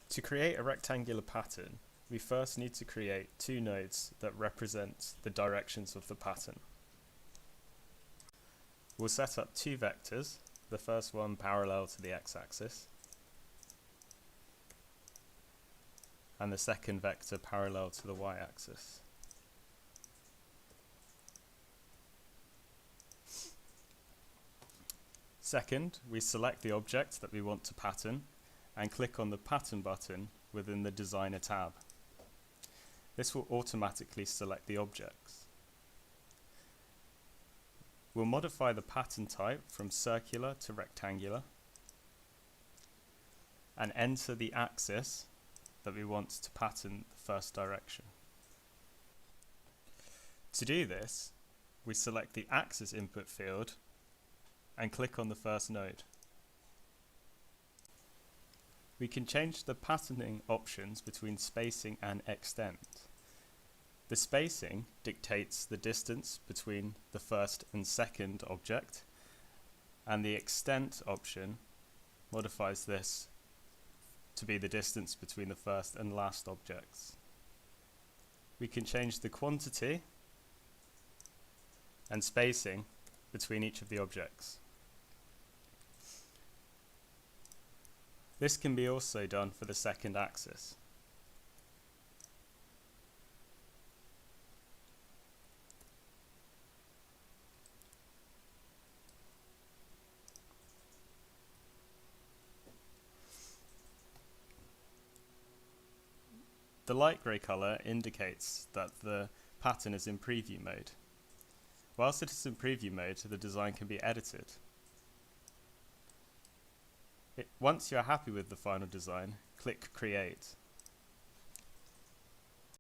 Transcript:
To create a rectangular pattern, we first need to create two nodes that represent the directions of the pattern. We'll set up two vectors, the first one parallel to the x-axis, and the second vector parallel to the y-axis. Second, we select the object that we want to pattern and click on the Pattern button within the Designer tab. This will automatically select the objects. We'll modify the pattern type from circular to rectangular and enter the axis that we want to pattern the first direction. To do this, we select the axis input field and click on the first node. We can change the patterning options between spacing and extent. The spacing dictates the distance between the first and second object, and the extent option modifies this to be the distance between the first and last objects. We can change the quantity and spacing between each of the objects. This can be also done for the second axis. The light grey colour indicates that the pattern is in preview mode. Whilst it is in preview mode, the design can be edited. Once you are happy with the final design, click Create.